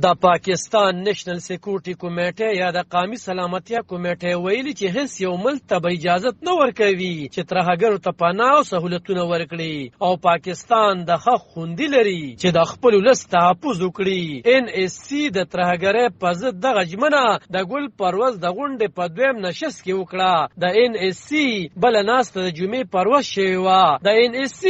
د پاکستان نېشنل سکیورټي کمیټه یا د قومي سلامتیا کمیټه ویلي چې هیڅ یو ملک ته اجازه نه ورکوي چې ترهګرو ته پناه او سہولتونه ورکړي او پاکستان د حق خوندي لري چې د خپل ولس تحفظ وکړي. NSC د ترهګرۍ په ضد دغه ژمنه د ګل پروز د غونډې په دویم نشست کې وکړه. د NSC بله ناسته د جمعې پروز شوې وه. د NSC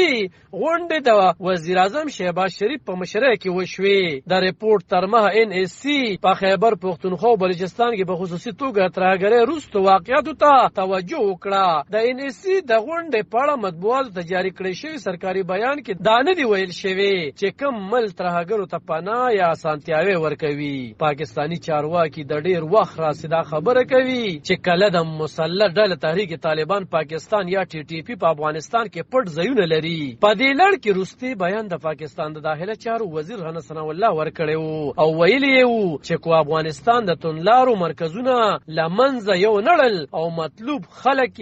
غونډې د وزیر اعظم شهباز شریف په مشرۍ کې وشوې. د ریپورټ تر NSC په خیبر پښتونخوا او بلوچستان کې په خصوصي توګه ترهګرۍ وروسته واقعیتو ته توجه وکړه. د NSC د غونډې په اړه مطبوعاتو ته جاري کړی شوی سرکاري بیان کې دا نه دی ویل شوی چې کوم ملک ترهګرو ته پناه یا اسانتیاوې ورکوي. پاکستاني چارواکي د ډیر وخت راهیسې دا خبره کوي چې کله د مسلح ډله تحریک طالبان پاکستان یا TTP په افغانستان کې پټ ځایونه لري. په دې لړ کې وروستی بیان د پاکستان د داخله چارو وزیر غنه ثناء الله ورکړی و او ویلی یو چې کو افغانستان د توندلارو مرکزونه لمنځه یو نړل او مطلوب خلک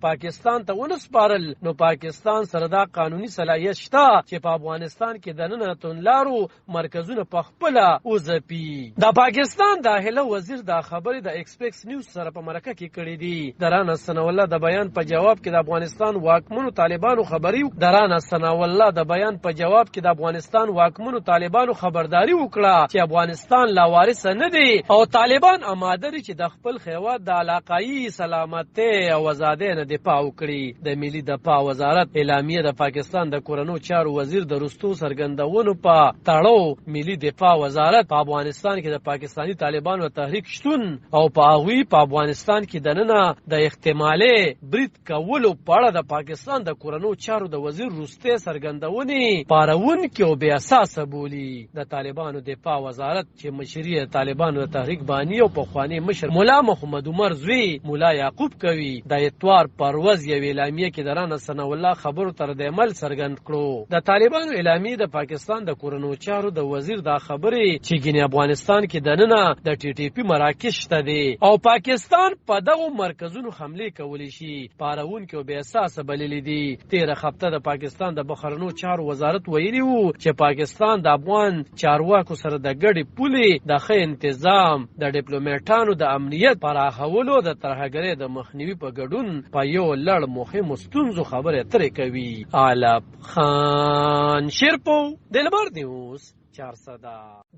پاکستان ته ونسپارل نو پاکستان سره دا قانوني صلاحیت شته چې په افغانستان کې د نن توندلارو مرکزونه په خپل وځپي. د پاکستان داخله وزیر دا خبرې د ایکسپریس نیوز سره په مرکه کې کړې دي. درانه ثناء الله د بیان په جواب کې د افغانستان واکمنو طالبانو خبري درانه ثناء الله د بیان په جواب کې د افغانستان واکمنو طالبانو خبرداري وکړه چې افغانستان لا وارث نه دی او طالبان آماده دي چې د خپل هیواد د علاقايي سلامتۍ او آزادۍ نه دفاع وکړي. د ملي دفاع وزارت اعلامیه د پاکستان د کورنیو چارو وزیر د رستو څرګندونو په تړاو ملي دفاع وزارت په افغانستان کې د پاکستاني طالبانو تحریک شتون او په هغوی په افغانستان کې دننه د احتمالي برید کولو په اړه د پاکستان د کورنیو چارو د وزیر رستو څرګندونې پارونکې او بې اساسه بولي. د طالبانو دفاع وزارت چې مشري طالبانو د تحریک بانی او پخوانی مشر مولا محمد عمر زوی مولا یعقوب کوي د اتوار پروز یو اعلامیه کې درانه ثناء الله خبرو تر د عمل څرګند کړو. د طالبانو اعلامیه د پاکستان د کورنیو چارو د وزیر دا خبرې چې ګینه افغانستان کې دننه د TTP مراکز شته دي او پاکستان په دغه مرکزونو حمله کولی شي پارونکې او بې اساسه بللې دي. تیر هفته د پاکستان د بهرنیو چارو وزارت ویلي وو چې پاکستان د افغان چارواکو سره د ګډې پولې د ښه انتظام د ډیپلوماټانو د امنیت پراخولو د ترهګرۍ د مخنیوي په ګډون په یو لړ مهمو ستونزو خبرې اترې کوي. علب خان شیرپو دلبر نیوز 400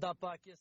د پاکستان